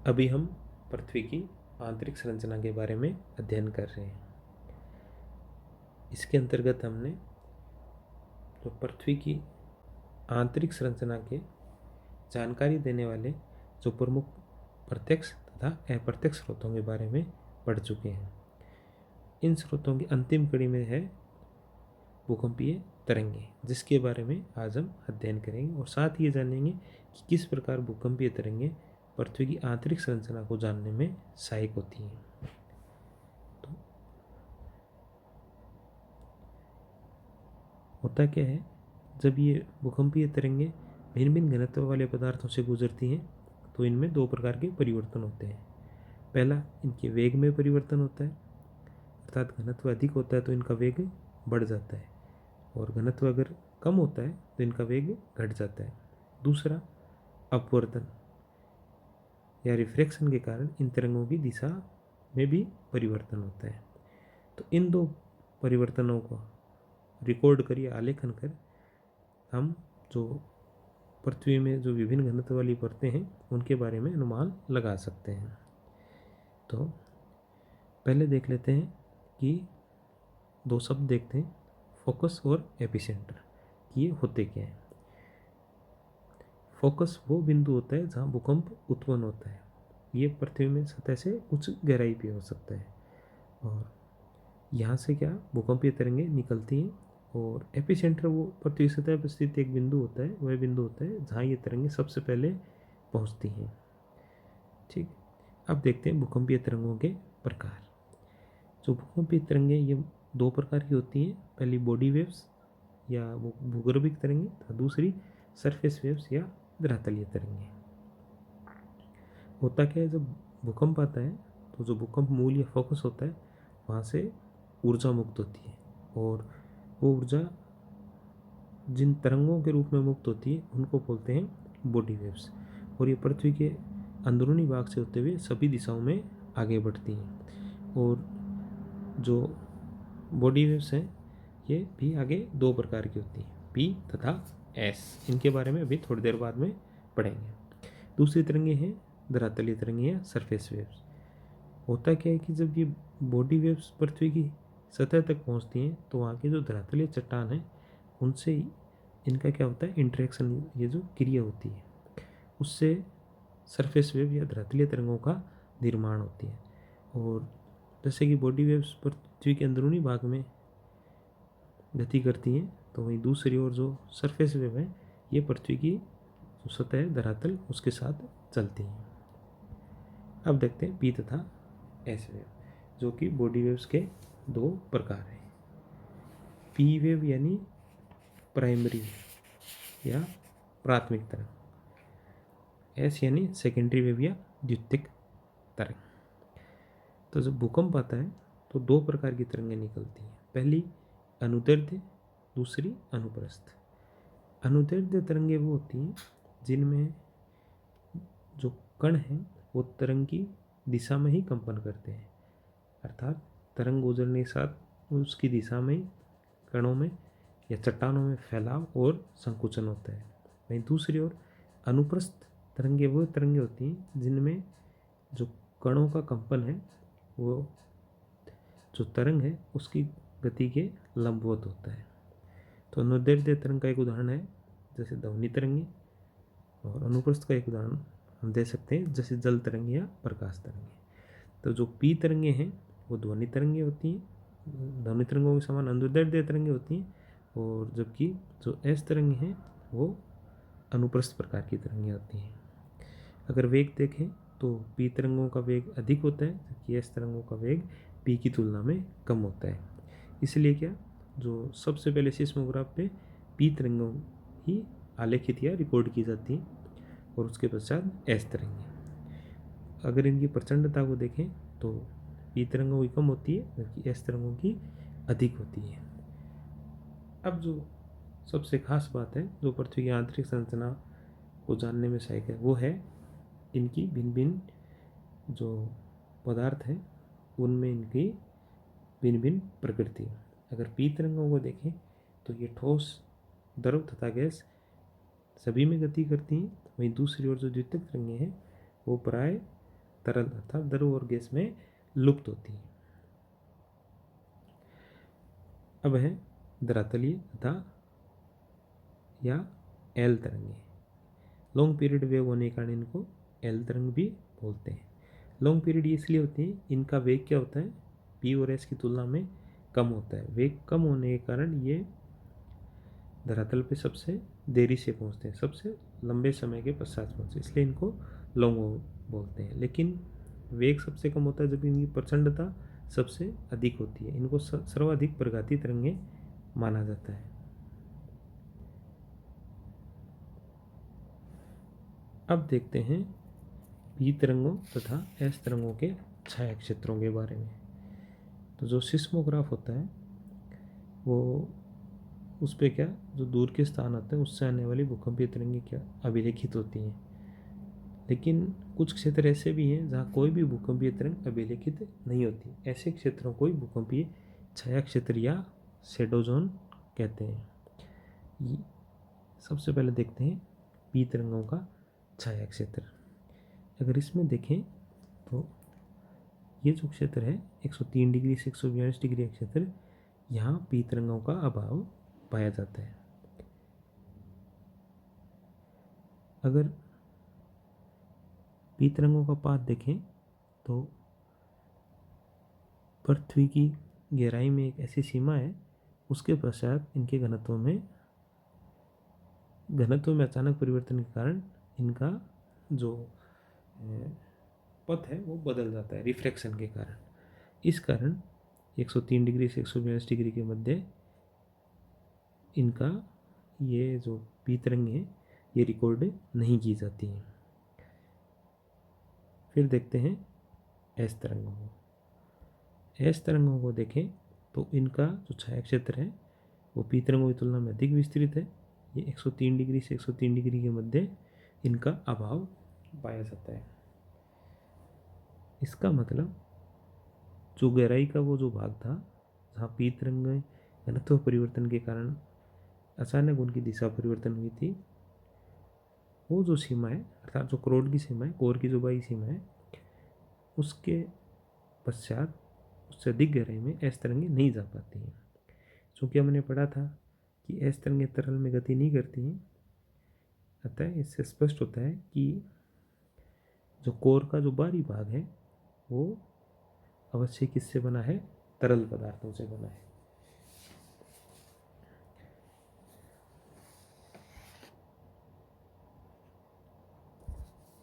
अभी हम पृथ्वी की आंतरिक संरचना के बारे में अध्ययन कर रहे हैं। इसके अंतर्गत हमने जो पृथ्वी की आंतरिक संरचना के जानकारी देने वाले जो प्रमुख प्रत्यक्ष तथा अप्रत्यक्ष स्रोतों के बारे में पढ़ चुके हैं। इन स्रोतों की अंतिम कड़ी में है भूकंपीय तरंगें, जिसके बारे में आज हम अध्ययन करेंगे और साथ ही ये जानेंगे कि किस प्रकार भूकंपीय तरंगें पृथ्वी की आंतरिक संरचना को जानने में सहायक होती हैं। तो होता क्या है, जब ये भूकंपीय तरंगें भिन्न भिन्न घनत्व वाले पदार्थों से गुजरती हैं तो इनमें दो प्रकार के परिवर्तन होते हैं। पहला, इनके वेग में परिवर्तन होता है, अर्थात घनत्व अधिक होता है तो इनका वेग बढ़ जाता है और घनत्व अगर कम होता है तो इनका वेग घट जाता है। दूसरा, अपवर्तन या रिफ्रैक्शन के कारण इन तरंगों की दिशा में भी परिवर्तन होता है। तो इन दो परिवर्तनों को रिकॉर्ड कर या आलेखन कर हम जो पृथ्वी में जो विभिन्न घनत्व वाली परतें हैं उनके बारे में अनुमान लगा सकते हैं। तो पहले देख लेते हैं कि दो शब्द देखते हैं, फोकस और एपिसेंटर, कि ये होते क्या हैं। फोकस वो बिंदु होता है जहाँ भूकंप उत्पन्न होता है। ये पृथ्वी में सतह से उच्च गहराई पे हो सकता है और यहाँ से क्या भूकंपीय तरंगें निकलती हैं। और एपिसेंटर वो पृथ्वी सतह पर स्थित एक बिंदु होता है, वह बिंदु होता है जहाँ ये तरंगें सबसे पहले पहुँचती हैं। ठीक, अब देखते हैं भूकंपीय तरंगों के प्रकार। जो भूकंपीय तरंगें ये दो प्रकार की होती हैं। पहली बॉडी वेव्स या वो भूगर्भिक तरंगें तथा दूसरी सरफेस वेव्स या धरातलीय तरंगें। होता क्या है, जब भूकंप आता है तो जो भूकंप मूल या फोकस होता है वहाँ से ऊर्जा मुक्त होती है और वो ऊर्जा जिन तरंगों के रूप में मुक्त होती है उनको बोलते हैं बॉडी वेव्स। और ये पृथ्वी के अंदरूनी भाग से होते हुए सभी दिशाओं में आगे बढ़ती हैं। और जो बॉडी वेव्स हैं ये भी आगे दो प्रकार की होती हैं, पी तथा एस। इनके बारे में अभी थोड़ी देर बाद में पढ़ेंगे। दूसरी तरंगें हैं धरातलीय तरंगें या सरफेस वेव्स। होता क्या है कि जब ये बॉडी वेव्स पृथ्वी की सतह तक पहुंचती हैं तो वहाँ की जो धरातलीय चट्टान है उनसे इनका क्या होता है, इंटरेक्शन, ये जो क्रिया होती है उससे सरफेस वेव या धरातलीय तरंगों का निर्माण होती है। और जैसे कि बॉडी वेव्स पृथ्वी के अंदरूनी भाग में गति करती हैं तो वहीं दूसरी ओर जो सरफेस वेव है ये पृथ्वी की जो सतह है धरातल उसके साथ चलती हैं। अब देखते हैं पी तथा एस वेव, जो कि बॉडी वेव्स के दो प्रकार हैं। पी वेव यानी प्राइमरी या प्राथमिक तरंग, एस यानी सेकेंडरी वेव या द्वितीयक तरंग। तो जब भूकंप आता है तो दो प्रकार की तरंगें निकलती हैं। पहली अनुदैर्ध्य, दूसरी अनुप्रस्थ। अनुदैर्ध्य तरंगें वो होती हैं जिनमें जो कण हैं वो तरंग की दिशा में ही कंपन करते हैं, अर्थात तरंग गुजरने के साथ उसकी दिशा में कणों में या चट्टानों में फैलाव और संकुचन होता है। वहीं दूसरी ओर अनुप्रस्थ तरंगें वो तरंगें होती हैं जिनमें जो कणों का कंपन है वो जो तरंग है उसकी गति के लंबवत होता है। तो अनुदैर्ध्य तरंग का एक उदाहरण है जैसे ध्वनि तरंगें, और अनुप्रस्थ का एक उदाहरण हम दे सकते हैं जैसे जल तरंग या प्रकाश तरंगें। तो जो पी तरंगें हैं वो ध्वनि तरंगें होती हैं, ध्वनि तरंगों के समान अनुदैर्ध्य तरंगें होती हैं। और जबकि जो एस तरंगें हैं वो अनुप्रस्थ प्रकार की तरंगें होती हैं। अगर वेग देखें तो पी तरंगों का वेग अधिक होता है जबकि एस तरंगों का वेग पी की तुलना में कम होता है। इसलिए क्या, जो सबसे पहले सिस्मोग्राफ पे पी तरंगों ही आलेखित या रिकॉर्ड की जाती हैं और उसके पश्चात एस तरंगें। अगर इनकी प्रचंडता को देखें तो पी तरंगों की कम होती है जबकि एस तरंगों की अधिक होती है। अब जो सबसे खास बात है जो पृथ्वी की आंतरिक संरचना को जानने में सहायक है वो है इनकी भिन्न भिन्न जो पदार्थ हैं उनमें इनकी भिन्न भिन्न प्रकृति। अगर पी तरंगों को देखें तो ये ठोस, द्रव तथा गैस सभी में गति करती हैं। वहीं दूसरी ओर जो द्वितीयक तरंगें हैं वो प्राय तरल अर्थात द्रव और गैस में लुप्त होती है। अब है धरातलीय तथा या एल तरंगे। लॉन्ग पीरियड वेव होने के कारण इनको एल तरंग भी बोलते हैं। लॉन्ग पीरियड इसलिए होते हैं, इनका वेग क्या होता है, पी और एस की तुलना में कम होता है। वेग कम होने के कारण ये धरातल पे सबसे देरी से पहुंचते हैं, सबसे लंबे समय के पश्चात पहुंचते हैं, इसलिए इनको लॉन्ग बोलते हैं। लेकिन वेग सबसे कम होता है जब इनकी प्रचंडता सबसे अधिक होती है। इनको सर्वाधिक प्रघाती तरंगे माना जाता है। अब देखते हैं पी तरंगों तथा एस तरंगों के छाया क्षेत्रों के बारे में। तो जो सिस्मोग्राफ होता है वो उस पर क्या, जो दूर के स्थान होते हैं उससे आने वाली भूकंपीय तरंगें क्या अभिलेखित होती हैं। लेकिन कुछ क्षेत्र ऐसे भी हैं जहाँ कोई भी भूकंपीय तरंग अभिलेखित नहीं होती। ऐसे क्षेत्रों को भूकंपीय छाया क्षेत्र या शैडो जोन कहते हैं। सबसे पहले देखते हैं पी तरंगों का छाया क्षेत्र। अगर इसमें देखें तो ये जो क्षेत्र है 103 डिग्री से 142 डिग्री का क्षेत्र, यहाँ पी तरंगों का अभाव पाया जाता है। अगर पी तरंगों का पाथ देखें तो पृथ्वी की गहराई में एक ऐसी सीमा है, उसके पश्चात इनके घनत्व में अचानक परिवर्तन के कारण इनका जो पथ है वो बदल जाता है रिफ्रैक्शन के कारण। इस कारण 103 डिग्री से 142 डिग्री के मध्य इनका ये जो पी तरंग है ये रिकॉर्ड नहीं की जाती है। फिर देखते हैं एस तरंगों को। एस तरंगों को देखें तो इनका जो छाया क्षेत्र है वो पी तरंगों की तुलना में अधिक विस्तृत है। ये 103 डिग्री से 103 डिग्री के मध्य इनका अभाव पाया जाता है। इसका मतलब जो गहराई का वो जो भाग था जहाँ पी तरंग घनत्व परिवर्तन के कारण अचानक उनकी दिशा परिवर्तन हुई थी, वो जो सीमा है अर्थात जो कोर की सीमा है, कोर की जो बाह्य सीमा है, उसके पश्चात उससे अधिक गहराई में एस तरंगें नहीं जा पाती हैं। चूँकि हमने पढ़ा था कि एस तरंगें तरल में गति नहीं करती हैं, अतः इससे स्पष्ट होता है कि जो कोर का जो बाहरी भाग है वो अवश्य किससे बना है, तरल पदार्थों से बना है।